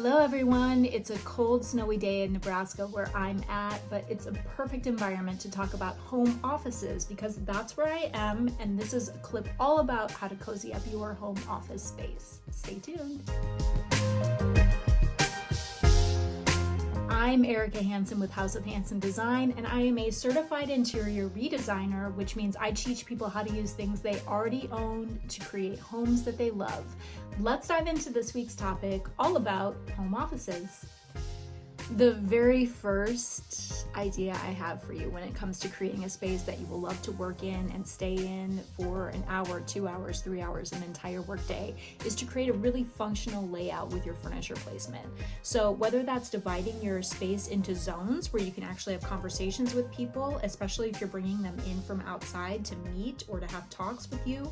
Hello everyone, it's a cold, snowy day in Nebraska where I'm at, but it's a perfect environment to talk about home offices because that's where I am, and this is a clip all about how to cozy up your home office space. Stay tuned. I'm Erica Hansen with House of Hansen Design, and I am a certified interior redesigner, which means I teach people how to use things they already own to create homes that they love. Let's dive into this week's topic, all about home offices. The very first idea I have for you when it comes to creating a space that you will love to work in and stay in for an hour, 2 hours, 3 hours, an entire workday is to create a really functional layout with your furniture placement. So whether that's dividing your space into zones where you can actually have conversations with people, especially if you're bringing them in from outside to meet or to have talks with you,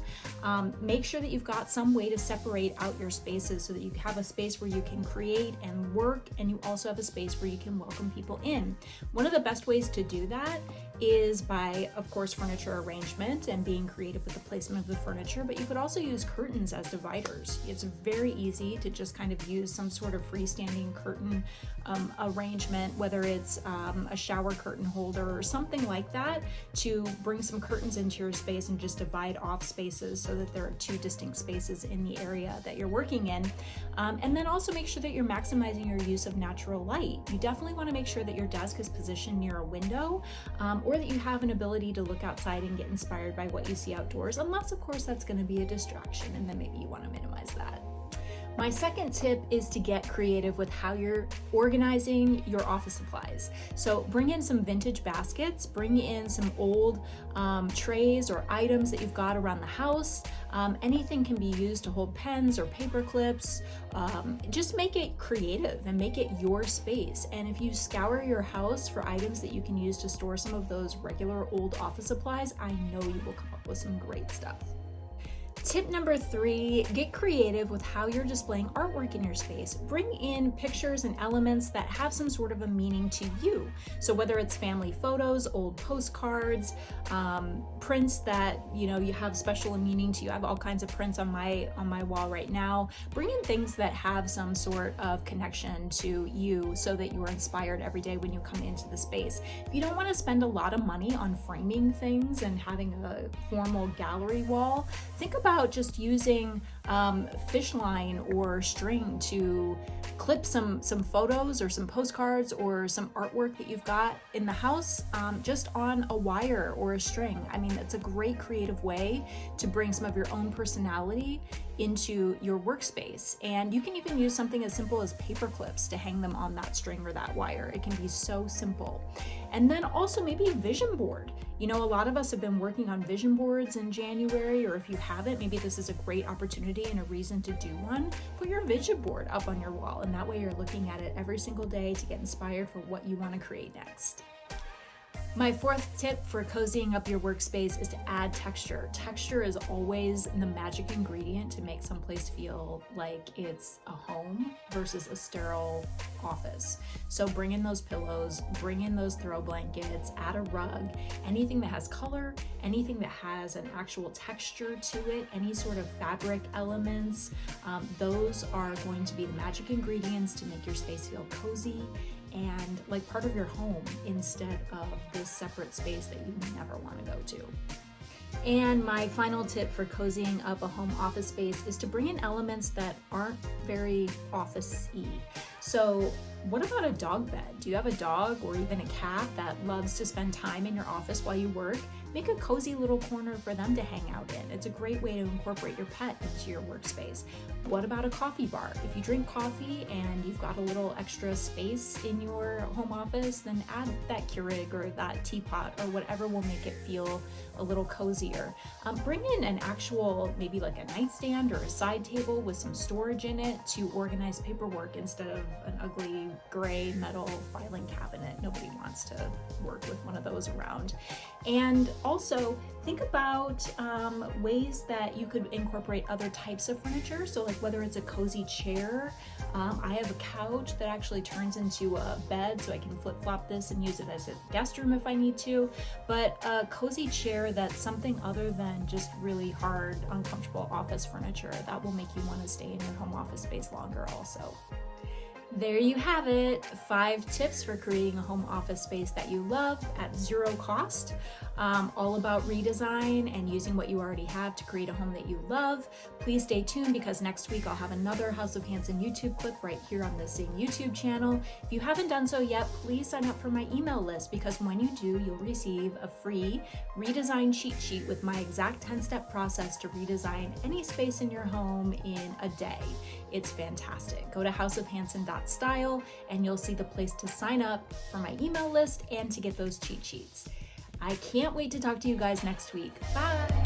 make sure that you've got some way to separate out your spaces so that you have a space where you can create and work, and you also have a space where you can welcome people in. One of the best ways to do that is by, of course, furniture arrangement and being creative with the placement of the furniture, but you could also use curtains as dividers. It's very easy to just kind of use some sort of freestanding curtain arrangement, whether it's a shower curtain holder or something like that, to bring some curtains into your space and just divide off spaces so that there are two distinct spaces in the area that you're working in. And then also make sure that you're maximizing your use of natural light. You definitely want to make sure that your desk is positioned near a window, or that you have an ability to look outside and get inspired by what you see outdoors, unless of course that's going to be a distraction, and then maybe you want to minimize that. My second tip is to get creative with how you're organizing your office supplies. So bring in some vintage baskets, bring in some old trays or items that you've got around the house. Anything can be used to hold pens or paper clips. Just make it creative and make it your space. And if you scour your house for items that you can use to store some of those regular old office supplies, I know you will come up with some great stuff. Tip number 3, get creative with how you're displaying artwork in your space. Bring in pictures and elements that have some sort of a meaning to you. So whether it's family photos, old postcards, prints that you have special meaning to you. I have all kinds of prints on my wall right now. Bring in things that have some sort of connection to you so that you're inspired every day when you come into the space. If you don't want to spend a lot of money on framing things and having a formal gallery wall, think about just using fish line or string to clip some photos or some postcards or some artwork that you've got in the house just on a wire or a string. I mean, it's a great creative way to bring some of your own personality into your workspace. And you can even use something as simple as paper clips to hang them on that string or that wire. It can be so simple. And then also maybe a vision board. A lot of us have been working on vision boards in January, or if you haven't, maybe this is a great opportunity and a reason to do one. Put your vision board up on your wall, and that way you're looking at it every single day to get inspired for what you want to create next. My fourth tip for cozying up your workspace is to add texture. Texture is always the magic ingredient to make someplace feel like it's a home versus a sterile office. So bring in those pillows, bring in those throw blankets, add a rug, anything that has color, anything that has an actual texture to it, any sort of fabric elements. Those are going to be the magic ingredients to make your space feel cozy and like part of your home instead of this separate space that you never want to go to. And my final tip for cozying up a home office space is to bring in elements that aren't very office-y. So what about a dog bed? Do you have a dog or even a cat that loves to spend time in your office while you work? Make a cozy little corner for them to hang out in. It's a great way to incorporate your pet into your workspace. What about a coffee bar? If you drink coffee and you've got a little extra space in your home office, then add that Keurig or that teapot or whatever will make it feel a little cozier. Bring in an actual, maybe like a nightstand or a side table with some storage in it to organize paperwork instead of an ugly gray metal filing cabinet. Nobody wants to work with one of those around. And also think about ways that you could incorporate other types of furniture. So like whether it's a cozy chair, I have a couch that actually turns into a bed, so I can flip-flop this and use it as a guest room if I need to. But a cozy chair that's something other than just really hard, uncomfortable office furniture that will make you want to stay in your home office space longer also. There you have it, 5 tips for creating a home office space that you love at 0 cost. All about redesign and using what you already have to create a home that you love. Please stay tuned because next week I'll have another House of Hanson YouTube clip right here on the same YouTube channel. If you haven't done so yet, please sign up for my email list because when you do, you'll receive a free redesign cheat sheet with my exact 10-step process to redesign any space in your home in a day. It's fantastic. Go to houseofhanson.style and you'll see the place to sign up for my email list and to get those cheat sheets. I can't wait to talk to you guys next week. Bye.